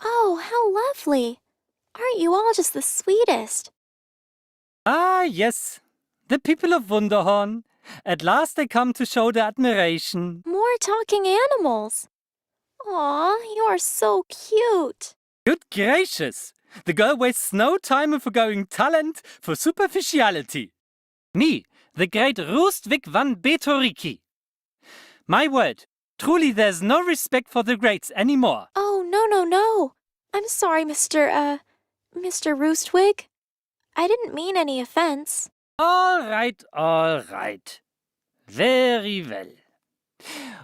Oh, how lovely. Aren't you all just the sweetest? Ah, yes. The people of Wunderhorn. At last they come to show their admiration. More talking animals. Aw, you are so cute. Good gracious! The girl wastes no time in forgoing talent for superficiality. Me, the great Roostvik van Betoriki. My word, truly there's no respect for the greats anymore. Oh, no. I'm sorry, Mr. Roostwig. I didn't mean any offense. All right. Very well.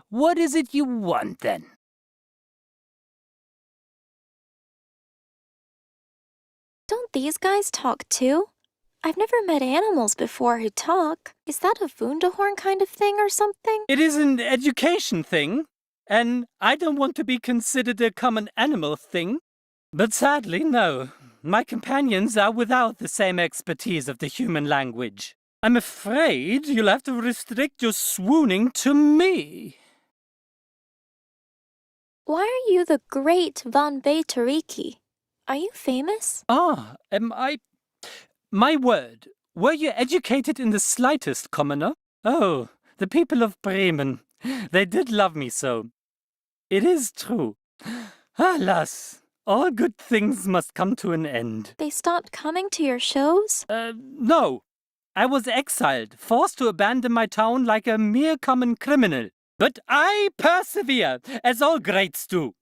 What is it you want then? Don't these guys talk too? I've never met animals before who talk. Is that a Wunderhorn kind of thing or something? It is an education thing, and I don't want to be considered a common animal thing. But sadly, no. My companions are without the same expertise of the human language. I'm afraid you'll have to restrict your swooning to me. Why are you the great Van Beteriki? Are you famous? Ah, am I? My word, were you educated in the slightest, commoner? Oh, the people of Bremen. They did love me so. It is true. Alas, all good things must come to an end. They stopped coming to your shows? No. I was exiled, forced to abandon my town like a mere common criminal. But I persevere, as all greats do.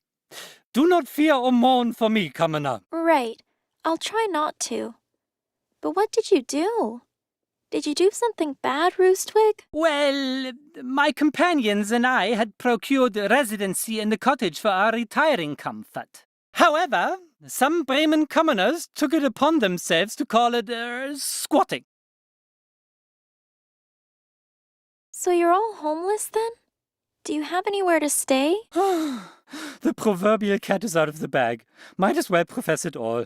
Do not fear or mourn for me, commoner. Right. I'll try not to. But what did you do? Did you do something bad, Roostwig? Well, my companions and I had procured residency in the cottage for our retiring comfort. However, some Bremen commoners took it upon themselves to call it squatting. So you're all homeless then? Do you have anywhere to stay? The proverbial cat is out of the bag. Might as well profess it all.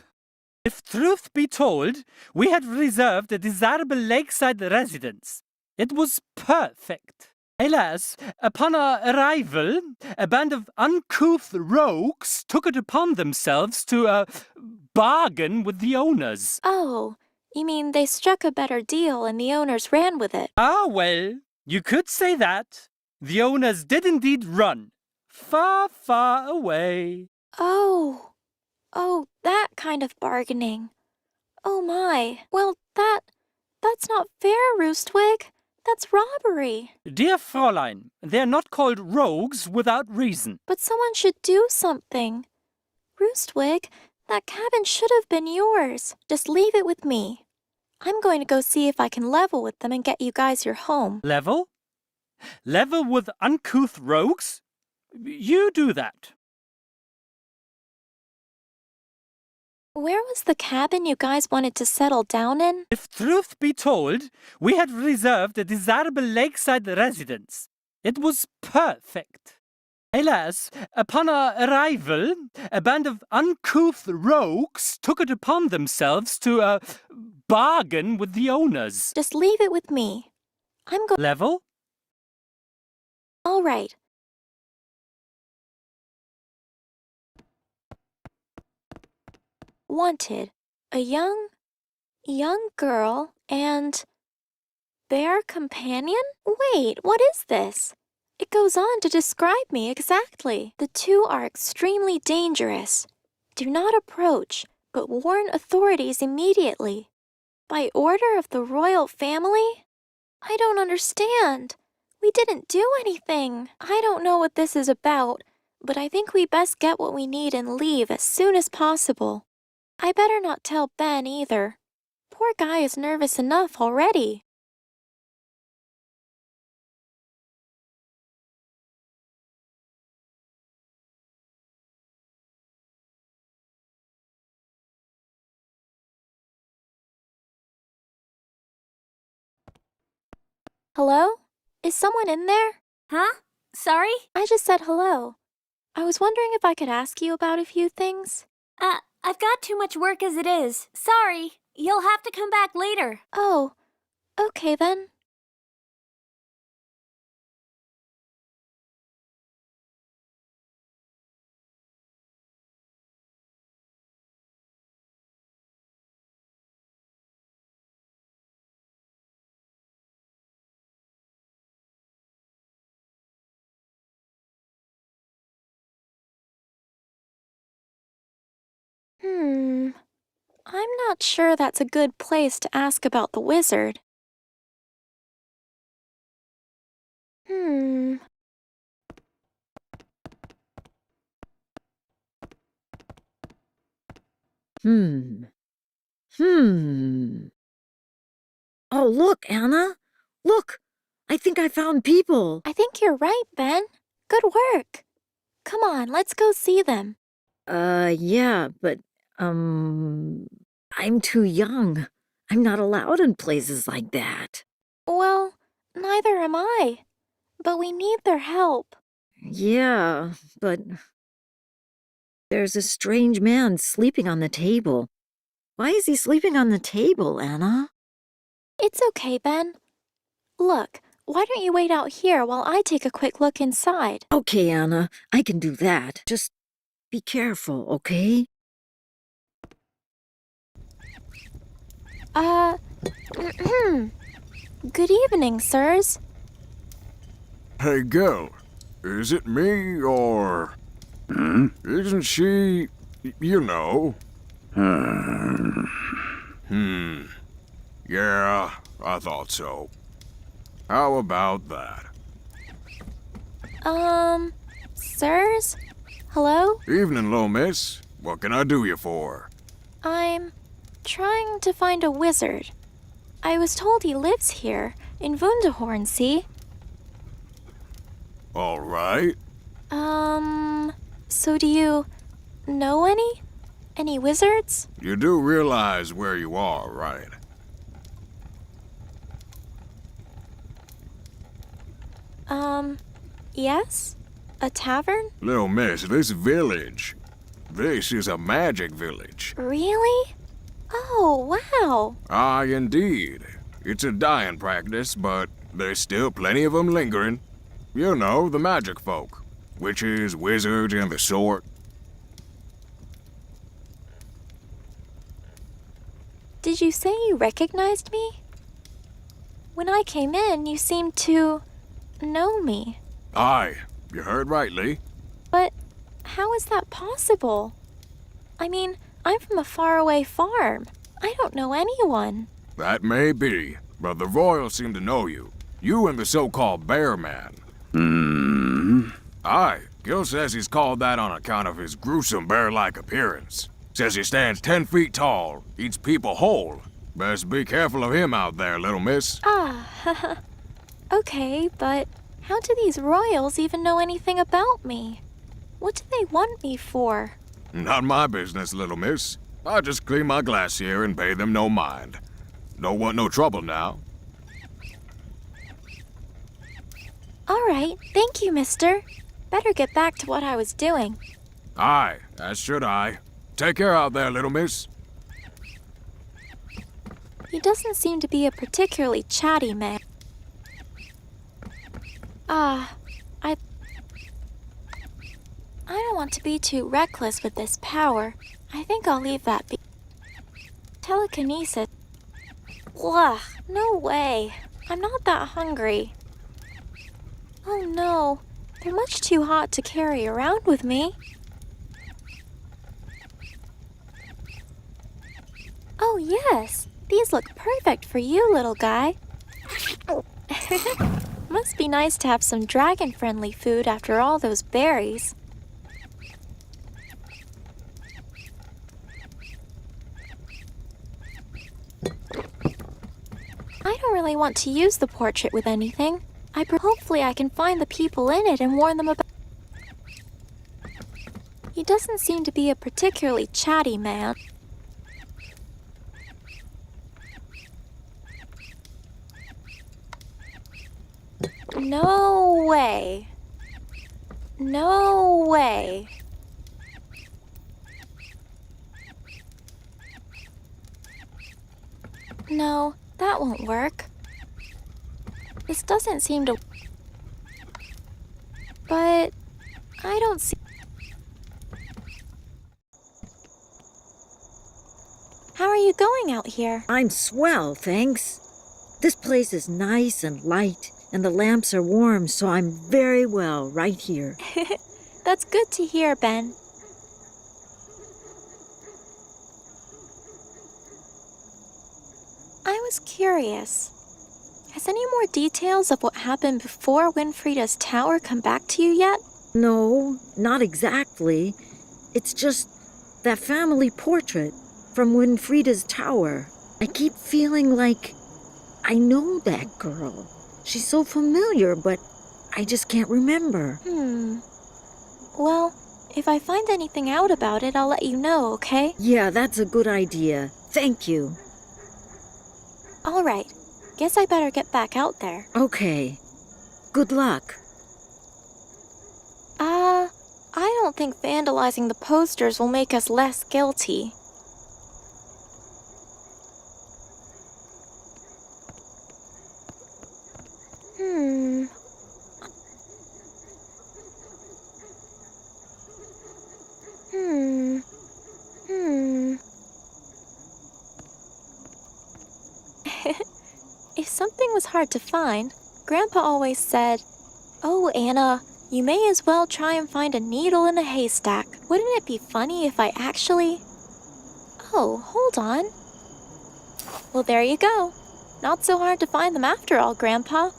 If truth be told, we had reserved a desirable lakeside residence. It was perfect. Alas, upon our arrival, a band of uncouth rogues took it upon themselves to bargain with the owners. Oh, you mean they struck a better deal and the owners ran with it? Ah, well, you could say that. The owners did indeed run. Far away. Oh, that kind of bargaining. Oh my. Well, that's not fair, Roostwig. That's robbery. Dear Fräulein, they're not called rogues without reason. But someone should do something. Roostwig, that cabin should have been yours. Just leave it with me. I'm going to go see if I can level with them and get you guys your home. Level? Level with uncouth rogues? You do that. Where was the cabin you guys wanted to settle down in? If truth be told, we had reserved a desirable lakeside residence. It was perfect. Alas, upon our arrival, a band of uncouth rogues took it upon themselves to bargain with the owners. Just leave it with me. I'm going. Level? All right. Wanted. A young girl and their companion? Wait, what is this? It goes on to describe me exactly. The two are extremely dangerous. Do not approach, but warn authorities immediately. By order of the royal family? I don't understand. We didn't do anything. I don't know what this is about, but I think we best get what we need and leave as soon as possible. I better not tell Ben either. Poor guy is nervous enough already. Hello? Is someone in there? Huh? Sorry? I just said hello. I was wondering if I could ask you about a few things. I've got too much work as it is. Sorry. You'll have to come back later. Oh, okay then. I'm not sure that's a good place to ask about the wizard. Hmm. Hmm. Oh, look, Anna. Look, I think I found people. I think you're right, Ben. Good work. Come on, let's go see them. Yeah, but, I'm too young. I'm not allowed in places like that. Well, neither am I. But we need their help. Yeah, but there's a strange man sleeping on the table. Why is he sleeping on the table, Anna? It's okay, Ben. Look, why don't you wait out here while I take a quick look inside? Okay, Anna, I can do that. Just be careful, okay? Good evening, sirs. Hey, girl, is it me or... Isn't she... you know? Yeah, I thought so. How about that? Sirs? Hello? Evening, little miss. What can I do you for? I'm trying to find a wizard. I was told he lives here, in Wunderhorn, see? All right. So do you know any? Any wizards? You do realize where you are, right? Yes? A tavern? Little miss, this village. This is a magic village. Really? Oh, wow. Ah, indeed. It's a dying practice, but there's still plenty of them lingering. You know, the magic folk. Witches, wizards, and the sort. Did you say you recognized me? When I came in, you seemed to know me. Aye, you heard rightly. But how is that possible? I mean, I'm from a faraway farm. I don't know anyone. That may be, but the royals seem to know you. You and the so-called Bear Man. Aye, Gil says he's called that on account of his gruesome bear-like appearance. Says he stands 10 feet tall, eats people whole. Best be careful of him out there, little miss. Ah, okay, but how do these royals even know anything about me? What do they want me for? Not my business, little miss. I just clean my glass here and pay them no mind. Don't want no trouble now. All right, thank you, mister. Better get back to what I was doing. Aye, as should I. Take care out there, little miss. He doesn't seem to be a particularly chatty man. I don't want to be too reckless with this power. I think I'll leave that be. Telekinesis. Ugh, no way. I'm not that hungry. Oh no, they're much too hot to carry around with me. Oh yes, these look perfect for you, little guy. Must be nice to have some dragon-friendly food after all those berries. I don't really want to use the portrait with anything. Hopefully I can find the people in it and warn them about... He doesn't seem to be a particularly chatty man. No way. No way. No, that won't work. This doesn't seem to... But I don't see... How are you going out here? I'm swell, thanks. This place is nice and light, and the lamps are warm, so I'm very well right here. That's good to hear, Ben. I was curious. Has any more details of what happened before Winfrieda's tower come back to you yet? No, not exactly. It's just that family portrait from Winfrieda's tower. I keep feeling like I know that girl. She's so familiar, but I just can't remember. Well, if I find anything out about it, I'll let you know, okay? Yeah, that's a good idea. Thank you. All right. Guess I better get back out there. Okay. Good luck. I don't think vandalizing the posters will make us less guilty. If something was hard to find, Grandpa always said, "Oh, Anna, you may as well try and find a needle in a haystack. Wouldn't it be funny if I actually..." Oh, hold on. Well, there you go. Not so hard to find them after all, Grandpa.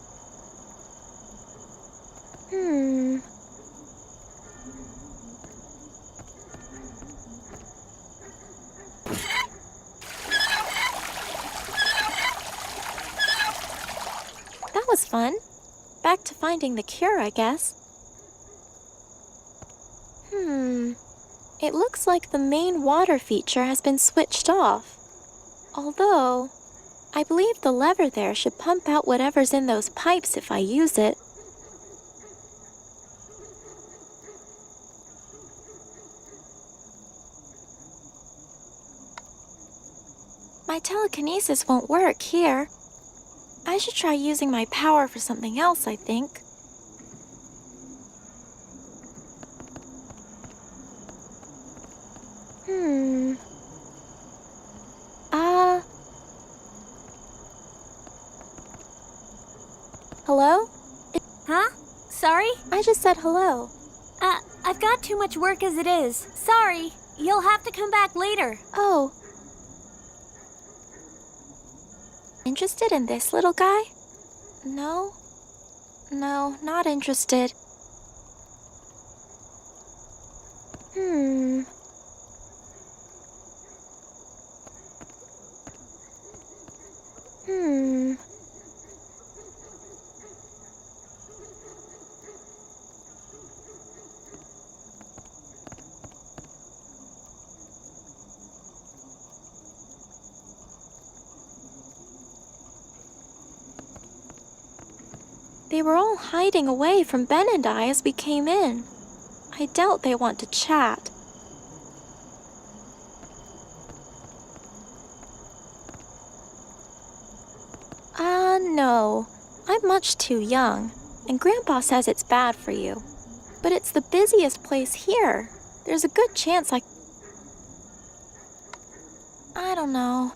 That was fun. Back to finding the cure, I guess. It looks like the main water feature has been switched off. Although, I believe the lever there should pump out whatever's in those pipes if I use it. My telekinesis won't work here. I should try using my power for something else, I think. Hello? Huh? Sorry? I just said hello. I've got too much work as it is. Sorry. You'll have to come back later. Oh. Interested in this little guy? No? No, not interested. They were all hiding away from Ben and I as we came in. I doubt they want to chat. No. I'm much too young, and Grandpa says it's bad for you. But it's the busiest place here. There's a good chance I don't know.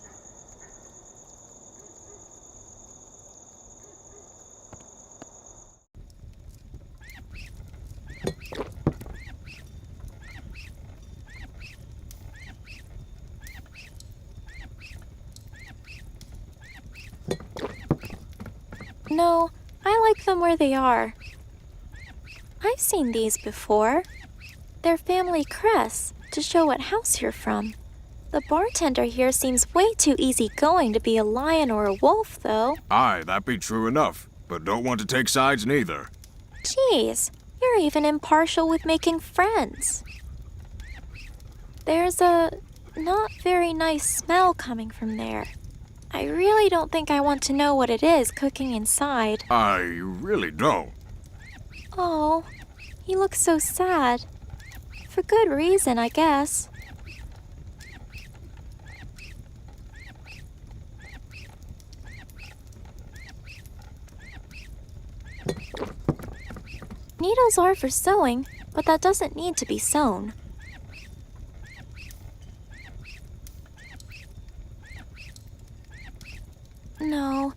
No, I like them where they are. I've seen these before. They're family crests to show what house you're from. The bartender here seems way too easygoing to be a lion or a wolf, though. Aye, that be true enough, but don't want to take sides neither. Jeez, you're even impartial with making friends. There's a not very nice smell coming from there. I really don't think I want to know what it is cooking inside. I really don't. Oh, he looks so sad. For good reason, I guess. Needles are for sewing, but that doesn't need to be sewn. No.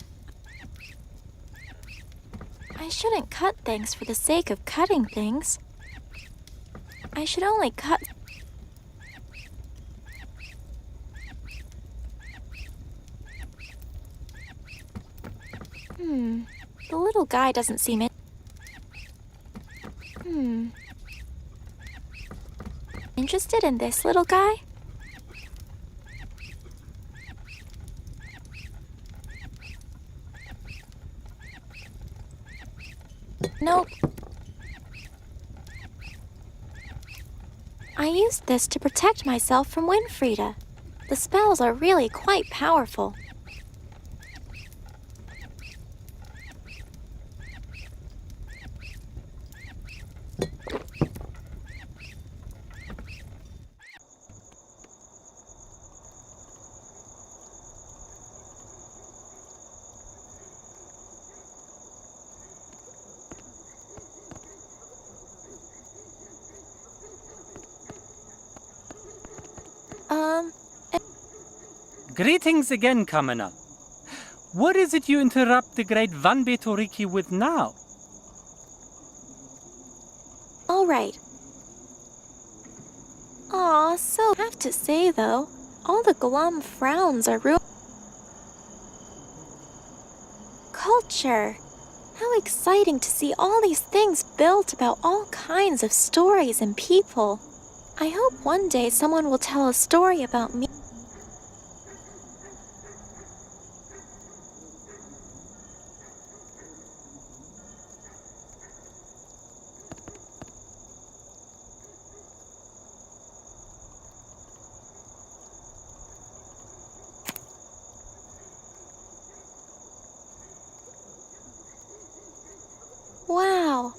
I shouldn't cut things for the sake of cutting things. I should only cut... The little guy doesn't seem it. Interested in this little guy? Nope. I used this to protect myself from Winfrieda. The spells are really quite powerful. Greetings again, Commoner. What is it you interrupt the great Van Betoriki with now? All right. Aw, so I have to say though, all the glum frowns are ruined. Culture. How exciting to see all these things built about all kinds of stories and people. I hope one day someone will tell a story about me. Wow,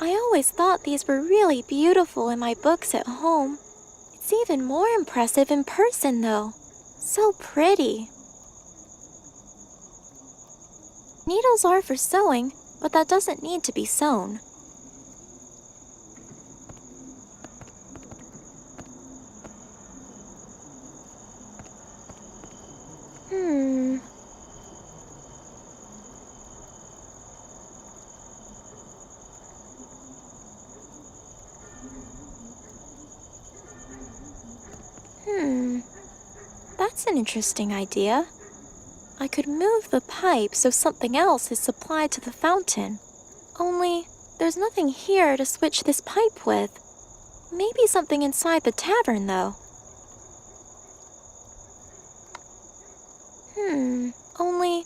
I always thought these were really beautiful in my books at home. It's even more impressive in person though. So pretty. Needles are for sewing, but that doesn't need to be sewn. That's an interesting idea. I could move the pipe so something else is supplied to the fountain. Only, there's nothing here to switch this pipe with. Maybe something inside the tavern, though. Only...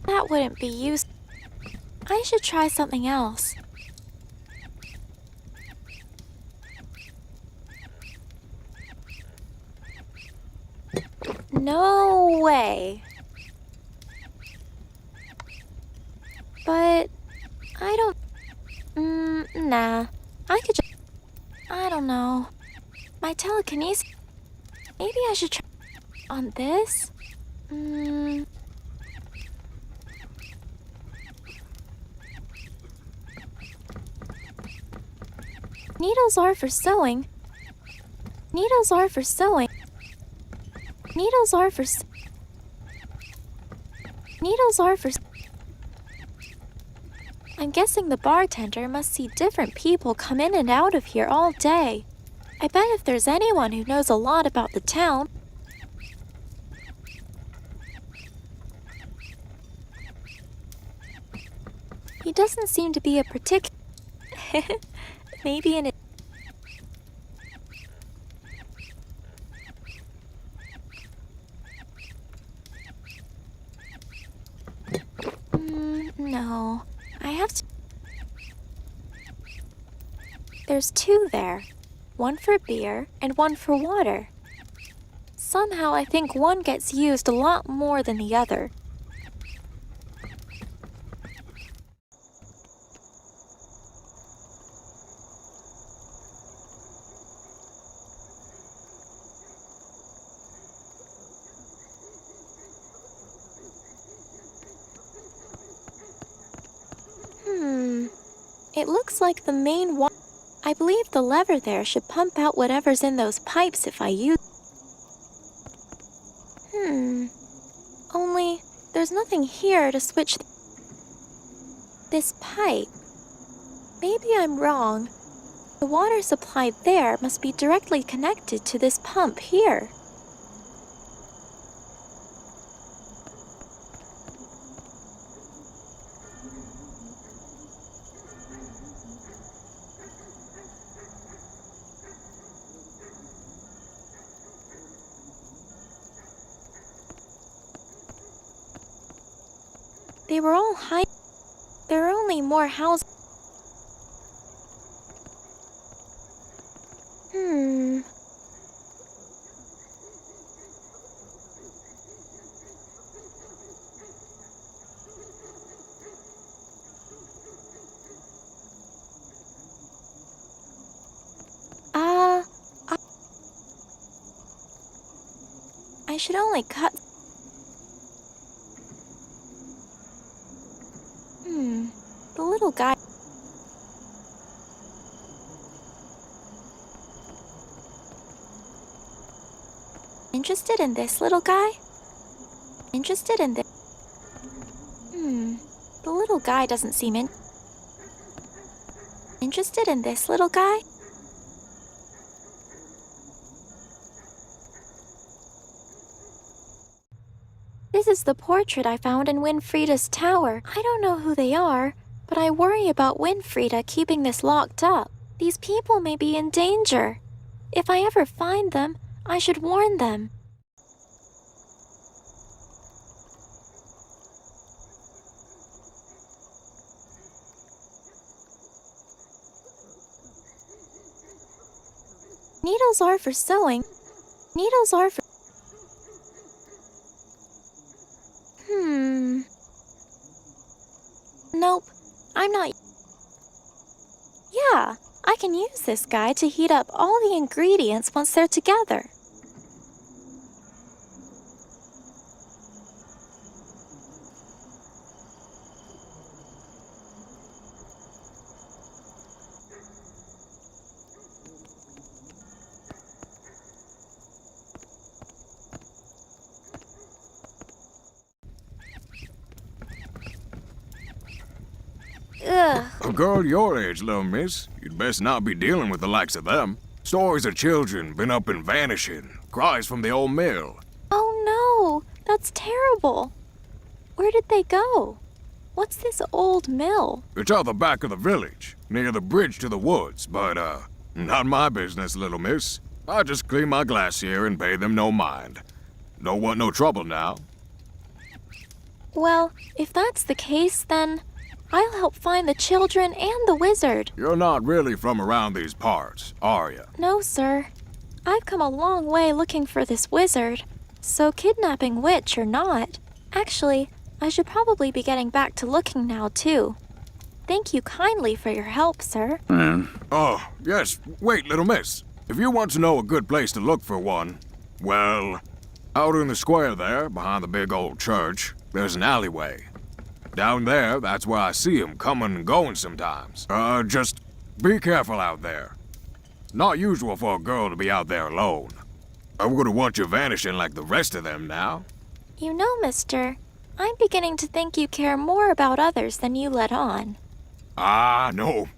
that wouldn't be used. I should try something else. No way. But I don't... nah. I could just... I don't know. My telekinesis... Maybe I should try... on this? Needles are for sewing. Needles are for sewing. Needles are for... Needles are for... I'm guessing the bartender must see different people come in and out of here all day. I bet if there's anyone who knows a lot about the town... He doesn't seem to be a particular... Maybe in a... No. I have to... There's two there. One for beer and one for water. Somehow I think one gets used a lot more than the other. It looks like the main water... I believe the lever there should pump out whatever's in those pipes if I use... Only, there's nothing here to switch... This pipe. Maybe I'm wrong. The water supply there must be directly connected to this pump here. They were all high. There are only more houses. I should only cut. The little guy. Interested in this little guy? Interested in this? The little guy doesn't seem interested in this little guy? This is the portrait I found in Winfrieda's tower. I don't know who they are, but I worry about Winfrieda keeping this locked up. These people may be in danger. If I ever find them, I should warn them. Needles are for sewing. Needles are for... Nope, I'm not... Yeah, I can use this guy to heat up all the ingredients once they're together. Ugh. A girl your age, little miss, you'd best not be dealing with the likes of them. Stories of children been up and vanishing. Cries from the old mill. Oh no, that's terrible. Where did they go? What's this old mill? It's out the back of the village, near the bridge to the woods, but, not my business, little miss. I just clean my glass here and pay them no mind. Don't want no trouble now. Well, if that's the case, then I'll help find the children and the wizard. You're not really from around these parts, are you? No, sir. I've come a long way looking for this wizard. So kidnapping witch or not, actually, I should probably be getting back to looking now, too. Thank you kindly for your help, sir. Oh, yes. Wait, little miss. If you want to know a good place to look for one, well, out in the square there, behind the big old church, there's an alleyway. Down there, that's where I see him coming and going sometimes. Just be careful out there. Not usual for a girl to be out there alone. I wouldn't want you vanishing like the rest of them now. You know, mister, I'm beginning to think you care more about others than you let on. Ah, no.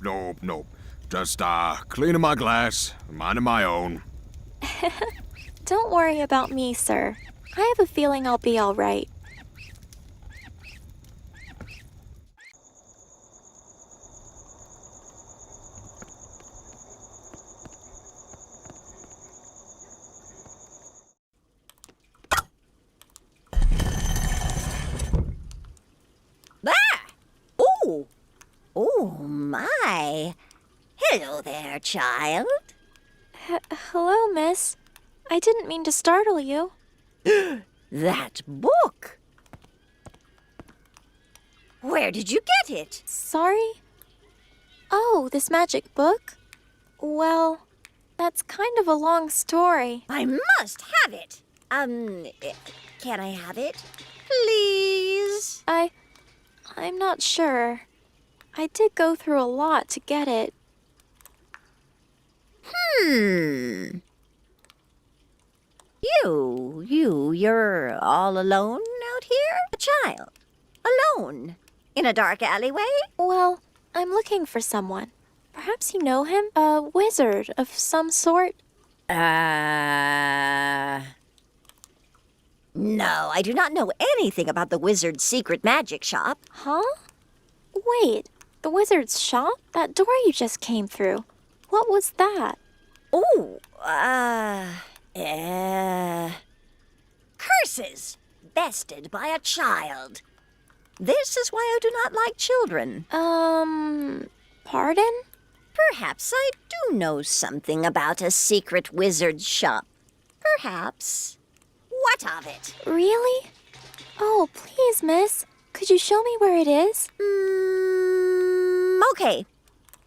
Just, cleaning my glass, minding my own. Don't worry about me, sir. I have a feeling I'll be all right. Oh, my. Hello there, child. Hello, miss. I didn't mean to startle you. That book. Where did you get it? Sorry? Oh, this magic book? Well, that's kind of a long story. I must have it. Can I have it? Please? I'm not sure. I did go through a lot to get it. You're all alone out here? A child. Alone. In a dark alleyway? Well, I'm looking for someone. Perhaps you know him? A wizard of some sort? No, I do not know anything about the wizard's secret magic shop. Huh? Wait, the wizard's shop? That door you just came through. What was that? Oh, curses bested by a child. This is why I do not like children. Pardon? Perhaps I do know something about a secret wizard shop. Perhaps. What of it? Really? Oh, please, miss. Could you show me where it is? Okay.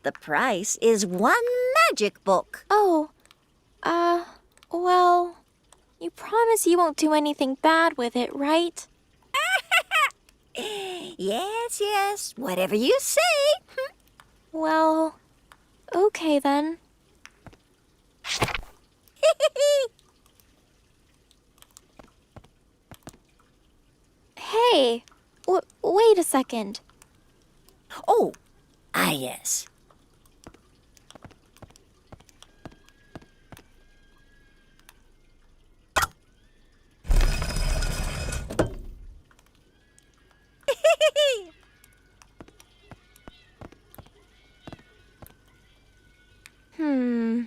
The price is 1 magic book. Oh, well, you promise you won't do anything bad with it, right? Yes, yes, whatever you say. Well, okay then. Hey, wait a second. Oh, yes. Hmm.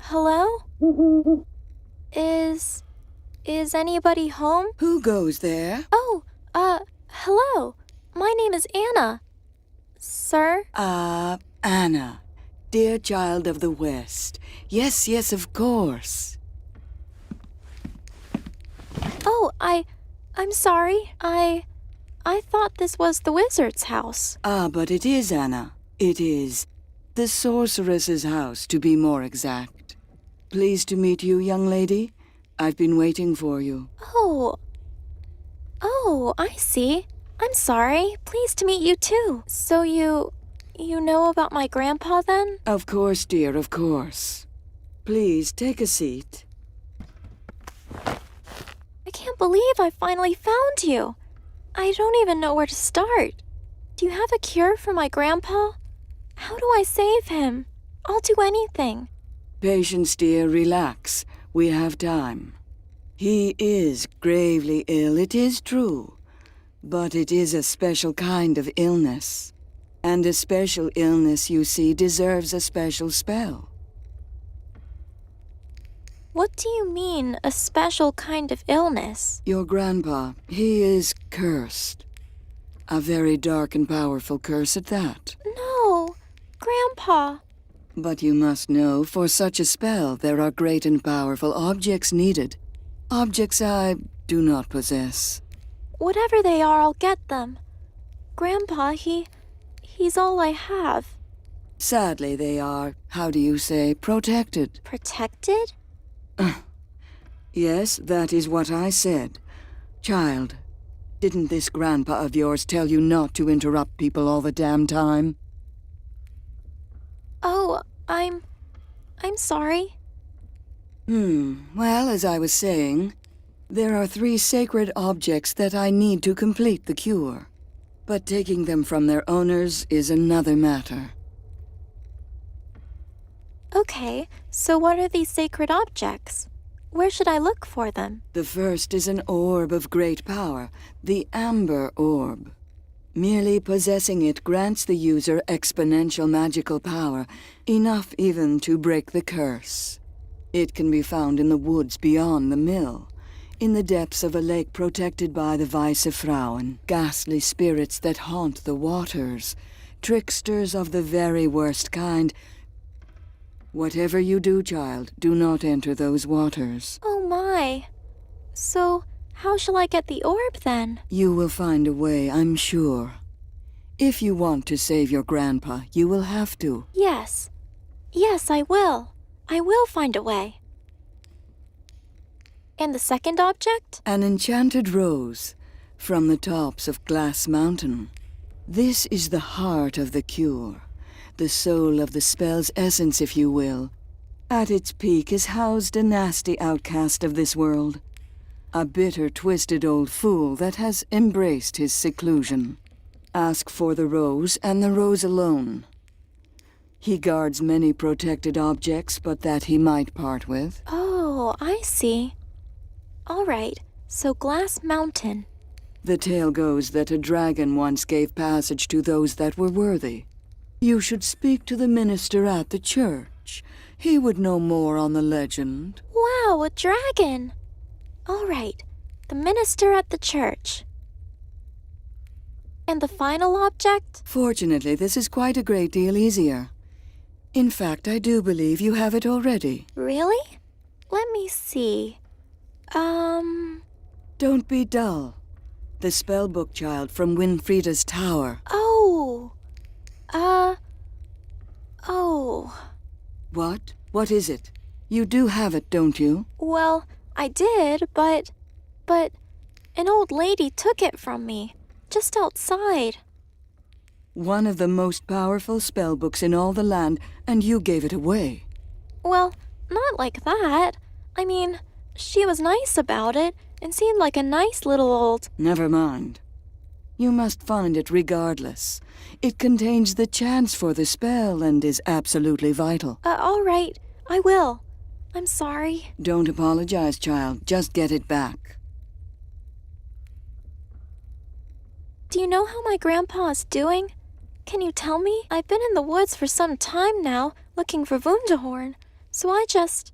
Hello? Is anybody home? Who goes there? Oh, hello. My name is Anna. Sir? Anna. Dear child of the West. Yes, yes, of course. Oh, I'm sorry. I thought this was the wizard's house. But it is, Anna. It is. The sorceress's house, to be more exact. Pleased to meet you, young lady. I've been waiting for you. Oh, I see. I'm sorry. Pleased to meet you too. So you know about my grandpa then? Of course, dear, of course. Please, take a seat. I can't believe I finally found you. I don't even know where to start. Do you have a cure for my grandpa? How do I save him? I'll do anything. Patience, dear, relax. We have time. He is gravely ill, it is true. But it is a special kind of illness. And a special illness, you see, deserves a special spell. What do you mean, a special kind of illness? Your grandpa, he is cursed. A very dark and powerful curse at that. No, Grandpa. But you must know, for such a spell, there are great and powerful objects needed. Objects I do not possess. Whatever they are, I'll get them. Grandpa, he's all I have. Sadly, they are, how do you say, protected. Protected? Yes, that is what I said. Child, didn't this grandpa of yours tell you not to interrupt people all the damn time? Oh, I'm sorry. Well, as I was saying, there are 3 sacred objects that I need to complete the cure. But taking them from their owners is another matter. Okay, so what are these sacred objects? Where should I look for them? The first is an orb of great power, the Amber Orb. Merely possessing it grants the user exponential magical power, enough even to break the curse. It can be found in the woods beyond the mill, in the depths of a lake protected by the Weisse Frauen, ghastly spirits that haunt the waters, tricksters of the very worst kind. Whatever you do, child, do not enter those waters. Oh my. So, how shall I get the orb then? You will find a way, I'm sure. If you want to save your grandpa, you will have to. Yes. Yes, I will. I will find a way. And the second object? An enchanted rose from the tops of Glass Mountain. This is the heart of the cure. the soul of the spell's essence, if you will. At its peak is housed a nasty outcast of this world. A bitter, twisted old fool that has embraced his seclusion. Ask for the rose, and the rose alone. He guards many protected objects, but that he might part with. Oh, I see. All right, so Glass Mountain. The tale goes that a dragon once gave passage to those that were worthy. You should speak to the minister at the church. He would know more on the legend. Wow, a dragon! All right, the minister at the church. And the final object? Fortunately, this is quite a great deal easier. In fact, I do believe you have it already. Really? Let me see. Don't be dull. The spellbook child from Winfrieda's tower. Oh. Oh. What? What is it? You do have it, don't you? Well, I did, but an old lady took it from me, just outside. One of the most powerful spellbooks in all the land, and you gave it away. Well, not like that. I mean, she was nice about it and seemed like a nice little old... Never mind. You must find it regardless. It contains the chance for the spell and is absolutely vital. All right, I will. I'm sorry. Don't apologize, child. Just get it back. Do you know how my grandpa's doing? Can you tell me? I've been in the woods for some time now, looking for Wunderhorn, so I just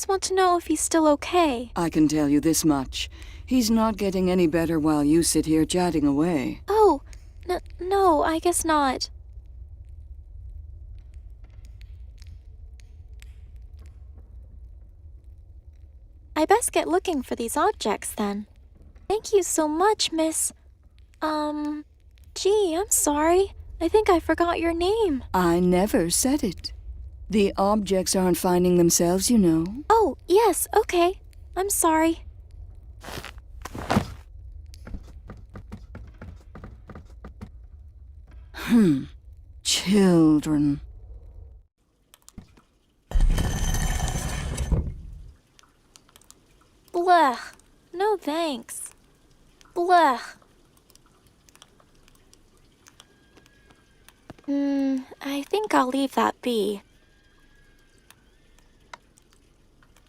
want to know if he's still okay. I can tell you this much. He's not getting any better while you sit here chatting away. Oh, no, I guess not. I best get looking for these objects then. Thank you so much, Miss... Gee, I'm sorry. I think I forgot your name. I never said it. The objects aren't finding themselves, you know. Oh, yes, okay. I'm sorry. Children. Blech. No thanks. Blech. I think I'll leave that be.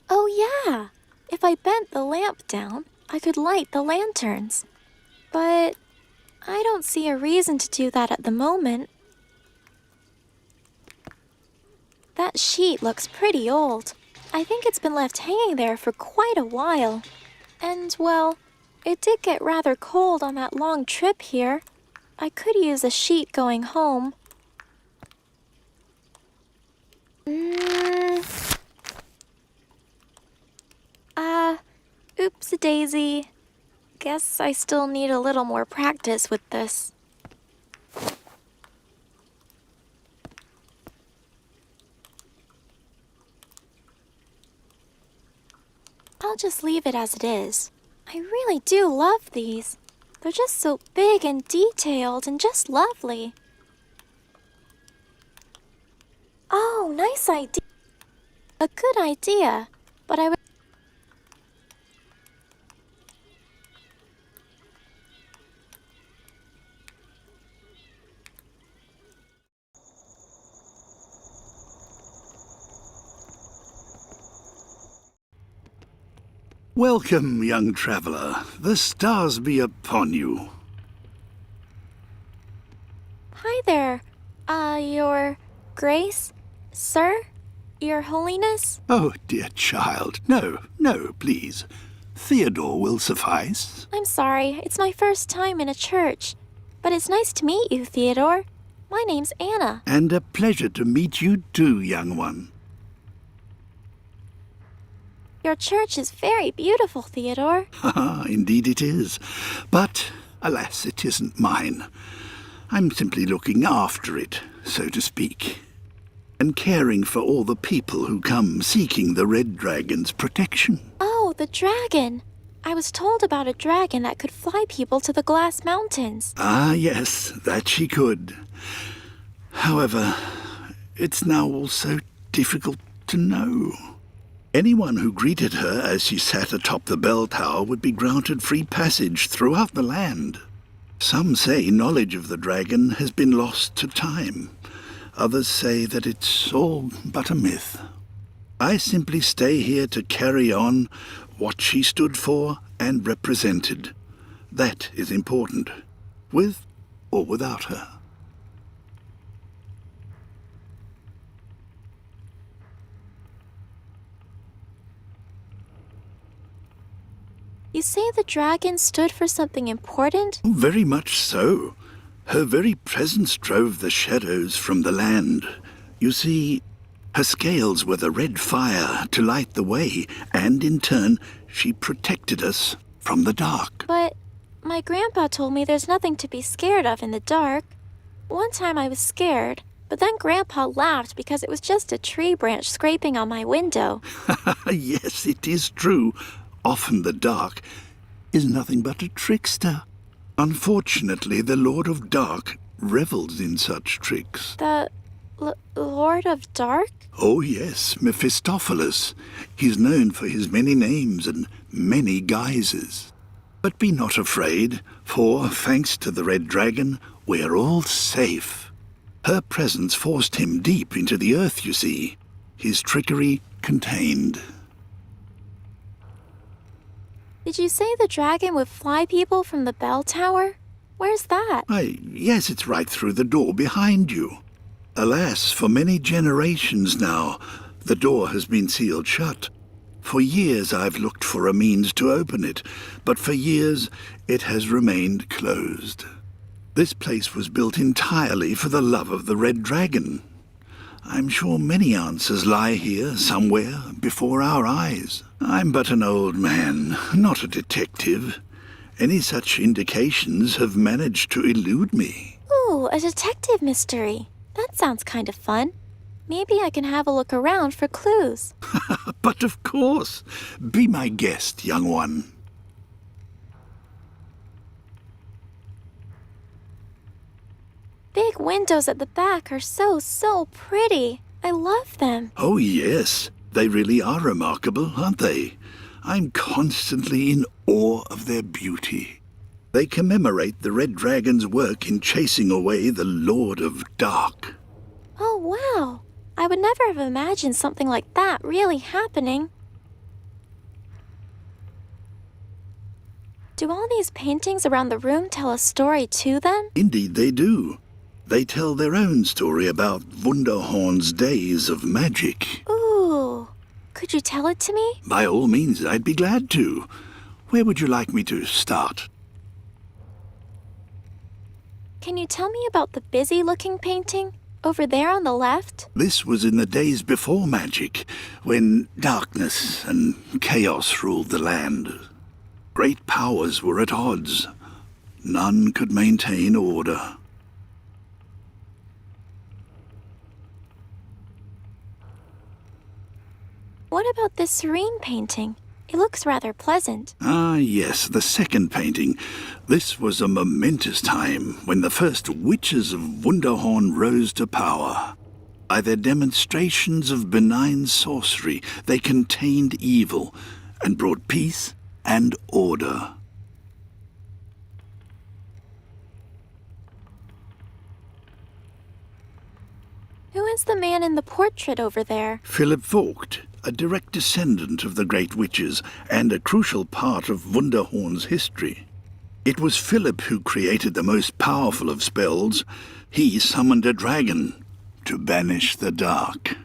Oh yeah! If I bent the lamp down, I could light the lanterns. But I don't see a reason to do that at the moment. That sheet looks pretty old. I think it's been left hanging there for quite a while. And, well, it did get rather cold on that long trip here. I could use a sheet going home. Oops-a-daisy. Guess I still need a little more practice with this. I'll just leave it as it is. I really do love these. They're just so big and detailed and just lovely. Oh, nice idea. A good idea, but I would... Welcome, young traveler. The stars be upon you. Hi there. Your Grace? Sir? Your Holiness? Oh, dear child. No, please. Theodore will suffice. I'm sorry, it's my first time in a church. But it's nice to meet you, Theodore. My name's Anna. And a pleasure to meet you too, young one. Your church is very beautiful, Theodore. Indeed it is. But, alas, it isn't mine. I'm simply looking after it, so to speak, and caring for all the people who come seeking the Red Dragon's protection. Oh, the dragon. I was told about a dragon that could fly people to the Glass Mountains. Ah, yes, that she could. However, it's now all so difficult to know. Anyone who greeted her as she sat atop the bell tower would be granted free passage throughout the land. Some say knowledge of the dragon has been lost to time. Others say that it's all but a myth. I simply stay here to carry on what she stood for and represented. That is important, with or without her. You say the dragon stood for something important? Very much so. Her very presence drove the shadows from the land. You see, her scales were the red fire to light the way, and in turn, she protected us from the dark. But my grandpa told me there's nothing to be scared of in the dark. One time I was scared, but then Grandpa laughed because it was just a tree branch scraping on my window. Yes, it is true. Often the dark is nothing but a trickster. Unfortunately, the Lord of Dark revels in such tricks. The Lord of Dark? Oh yes, Mephistopheles. He's known for his many names and many guises. But be not afraid, for, thanks to the Red Dragon, we're all safe. Her presence forced him deep into the earth, you see. His trickery contained. Did you say the dragon would fly people from the bell tower? Where's that? Why, yes, it's right through the door behind you. Alas, for many generations now, the door has been sealed shut. For years I've looked for a means to open it, but for years it has remained closed. This place was built entirely for the love of the Red Dragon. I'm sure many answers lie here somewhere before our eyes. I'm but an old man, not a detective. Any such indications have managed to elude me. Ooh, a detective mystery. That sounds kind of fun. Maybe I can have a look around for clues. But of course, be my guest, young one. Big windows at the back are so pretty. I love them. Oh yes, they really are remarkable, aren't they? I'm constantly in awe of their beauty. They commemorate the Red Dragon's work in chasing away the Lord of Dark. Oh, wow. I would never have imagined something like that really happening. Do all these paintings around the room tell a story too, then? Indeed they do. They tell their own story about Wunderhorn's days of magic. Ooh. Could you tell it to me? By all means, I'd be glad to. Where would you like me to start? Can you tell me about the busy-looking painting? Over there on the left? This was in the days before magic, when darkness and chaos ruled the land. Great powers were at odds. None could maintain order. What about this serene painting? It looks rather pleasant. Ah, yes, the second painting. This was a momentous time when the first witches of Wunderhorn rose to power. By their demonstrations of benign sorcery, they contained evil and brought peace and order. Who is the man in the portrait over there? Philip Vogt, a direct descendant of the Great Witches and a crucial part of Wunderhorn's history. It was Philip who created the most powerful of spells. He summoned a dragon to banish the dark.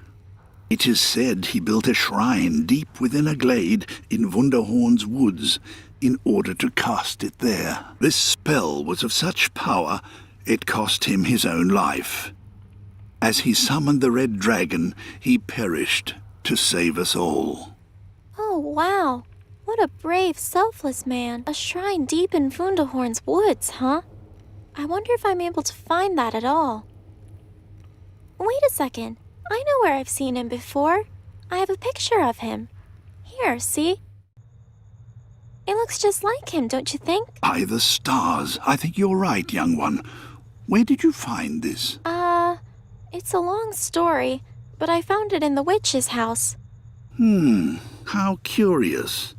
It is said he built a shrine deep within a glade in Wunderhorn's woods in order to cast it there. This spell was of such power it cost him his own life. As he summoned the Red Dragon, he perished to save us all. Oh, wow. What a brave, selfless man. A shrine deep in Wunderhorn's woods, huh? I wonder if I'm able to find that at all. Wait a second. I know where I've seen him before. I have a picture of him. Here, see? It looks just like him, don't you think? By the stars, I think you're right, young one. Where did you find this? It's a long story, but I found it in the witch's house. How curious.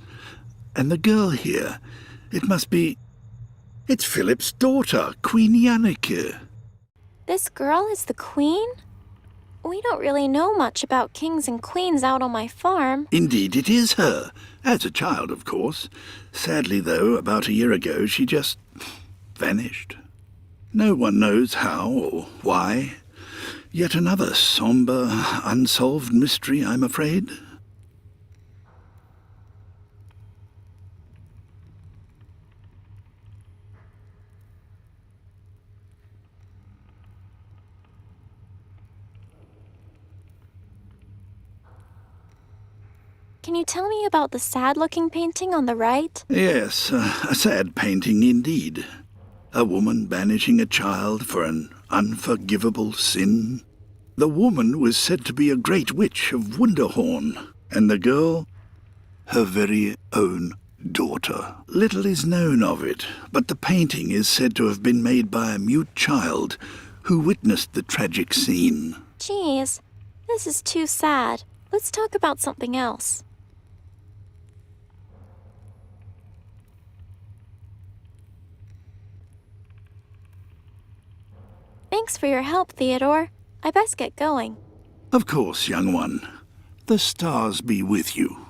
And the girl here, it must be... It's Philip's daughter, Queen Yannicke. This girl is the queen? We don't really know much about kings and queens out on my farm. Indeed, it is her. As a child, of course. Sadly, though, about a year ago, she just vanished. No one knows how or why. Yet another somber, unsolved mystery, I'm afraid. Can you tell me about the sad-looking painting on the right? Yes, a sad painting indeed. A woman banishing a child for an unforgivable sin. The woman was said to be a great witch of Wunderhorn, and the girl, her very own daughter. Little is known of it, but the painting is said to have been made by a mute child who witnessed the tragic scene. Geez, this is too sad. Let's talk about something else. Thanks for your help, Theodore. I best get going. Of course, young one. The stars be with you.